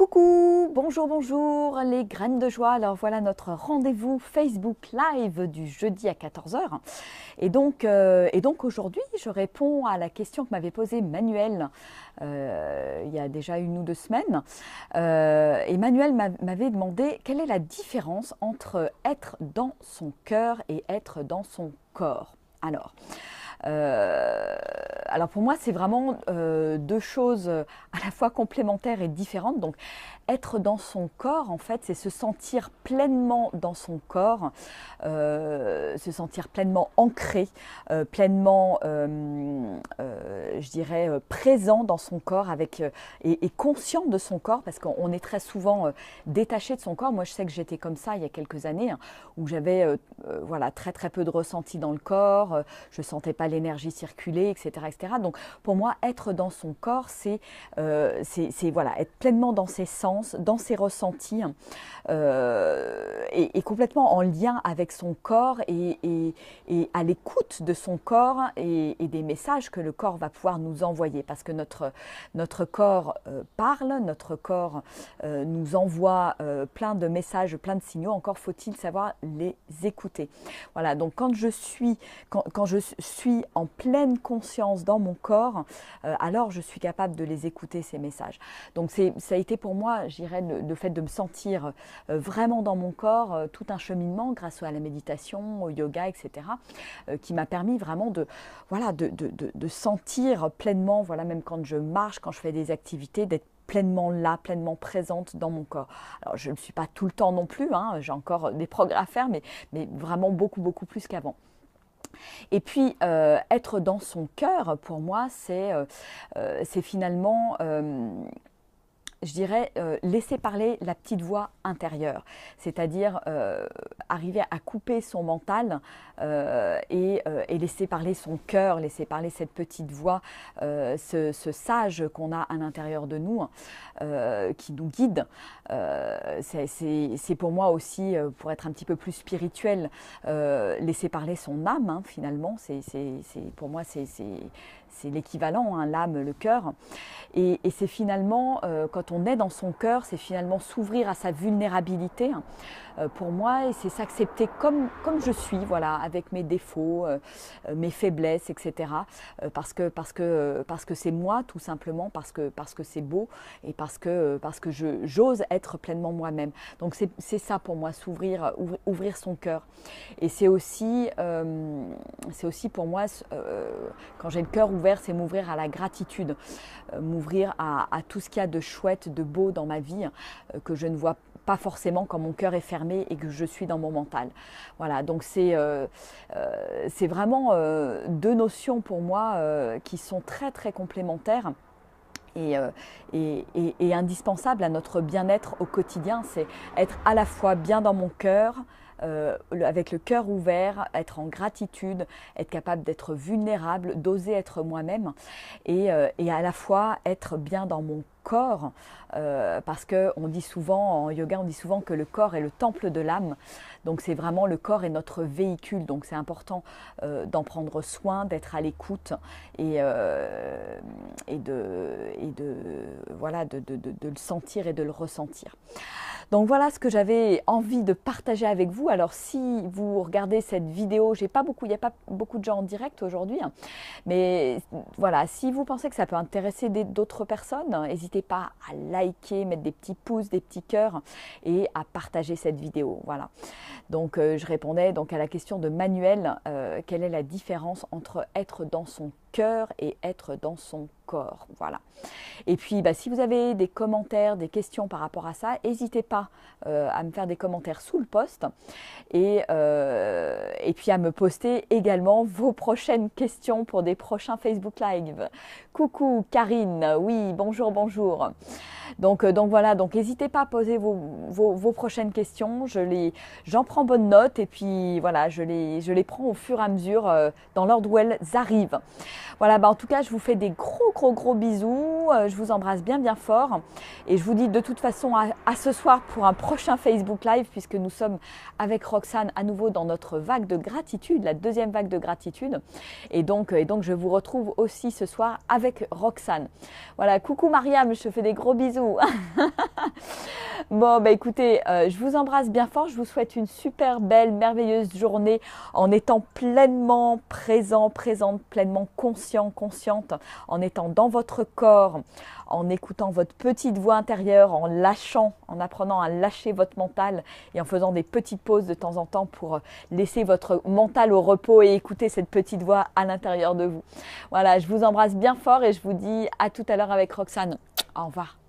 Coucou, bonjour, bonjour les graines de joie. Alors voilà notre rendez-vous Facebook Live du jeudi à 14 h. Et donc aujourd'hui, je réponds à la question que m'avait posée Manuel il y a déjà 1 ou 2 semaines. Et Manuel m'avait demandé quelle est la différence entre être dans son cœur et être dans son corps. Alors pour moi, c'est vraiment 2 choses à la fois complémentaires et différentes. Donc, être dans son corps, en fait, c'est se sentir pleinement dans son corps, se sentir pleinement ancré, pleinement, je dirais, présent dans son corps et conscient de son corps, parce qu'on est très souvent détaché de son corps. Moi, je sais que j'étais comme ça il y a quelques années, où j'avais voilà, très très peu de ressenti dans le corps, je ne sentais pas l'énergie circuler, etc., etc. Donc pour moi, être dans son corps, c'est voilà, être pleinement dans ses sens, dans ses ressentis, et complètement en lien avec son corps et à l'écoute de son corps et des messages que le corps va pouvoir nous envoyer. Parce que notre corps parle, notre corps nous envoie plein de messages, plein de signaux, encore faut-il savoir les écouter. Voilà, donc quand je suis en pleine conscience dans mon corps, alors je suis capable de les écouter, ces messages. Donc ça a été pour moi, je dirais, le fait de me sentir vraiment dans mon corps, tout un cheminement grâce à la méditation, au yoga, etc., qui m'a permis vraiment de sentir pleinement, voilà, même quand je marche, quand je fais des activités, d'être pleinement là, pleinement présente dans mon corps. Alors je ne suis pas tout le temps non plus, j'ai encore des progrès à faire, mais vraiment beaucoup plus qu'avant. Et puis, être dans son cœur, pour moi, c'est finalement, je dirais, laisser parler la petite voix intérieure. C'est-à-dire arriver à couper son mental et laisser parler son cœur, laisser parler cette petite voix, ce sage qu'on a à l'intérieur de nous, qui nous guide. C'est pour moi aussi, pour être un petit peu plus spirituel, laisser parler son âme, finalement. Pour moi, c'est l'équivalent, l'âme, le cœur. Et c'est finalement, quand on est dans son cœur, c'est finalement s'ouvrir à sa vulnérabilité, pour moi, et c'est s'accepter comme je suis, voilà, avec mes défauts, mes faiblesses, etc. Parce que c'est moi, tout simplement, parce que c'est beau et parce que j'ose être pleinement moi-même. Donc c'est ça pour moi, ouvrir son cœur. Et c'est aussi pour moi, quand j'ai le cœur ouvert, c'est m'ouvrir à la gratitude, m'ouvrir à tout ce qu'il y a de chouette, de beau dans ma vie, que je ne vois pas forcément quand mon cœur est fermé et que je suis dans mon mental. Voilà, donc c'est vraiment 2 notions pour moi qui sont très très complémentaires et indispensables à notre bien-être au quotidien. C'est être à la fois bien dans mon cœur, avec le cœur ouvert, être en gratitude, être capable d'être vulnérable, d'oser être moi-même et à la fois être bien dans mon corps, parce qu'on dit souvent, en yoga, on dit souvent que le corps est le temple de l'âme. Donc c'est vraiment, le corps est notre véhicule, donc c'est important d'en prendre soin, d'être à l'écoute et voilà, de le sentir et de le ressentir. Donc voilà ce que j'avais envie de partager avec vous. Alors si vous regardez cette vidéo, il n'y a pas beaucoup de gens en direct aujourd'hui, mais voilà, si vous pensez que ça peut intéresser d'autres personnes, n'hésitez pas à liker, mettre des petits pouces, des petits cœurs et à partager cette vidéo. Voilà. Donc je répondais donc à la question de Manuel, quelle est la différence entre être dans son cœur et être dans son corps. Voilà. Et puis si vous avez des commentaires, des questions par rapport à ça, n'hésitez pas à me faire des commentaires sous le post et puis à me poster également vos prochaines questions pour des prochains Facebook Live. Coucou Karine, oui, bonjour. Donc voilà, donc n'hésitez pas à poser vos prochaines questions, j'en prends bonne note et puis voilà, je les prends au fur et à mesure dans l'ordre où elles arrivent. Voilà, en tout cas, je vous fais des gros bisous, je vous embrasse bien fort et je vous dis de toute façon à ce soir pour un prochain Facebook Live, puisque nous sommes avec Roxane à nouveau dans notre vague de gratitude, la 2e vague de gratitude, et donc je vous retrouve aussi ce soir avec Roxane. Voilà, coucou Mariam, je te fais des gros bisous. bisous. Bon, bah écoutez, je vous embrasse bien fort. Je vous souhaite une super belle, merveilleuse journée en étant pleinement présent, présente, pleinement conscient, consciente, en étant dans votre corps, en écoutant votre petite voix intérieure, en lâchant, en apprenant à lâcher votre mental et en faisant des petites pauses de temps en temps pour laisser votre mental au repos et écouter cette petite voix à l'intérieur de vous. Voilà, je vous embrasse bien fort et je vous dis à tout à l'heure avec Roxane. Au revoir.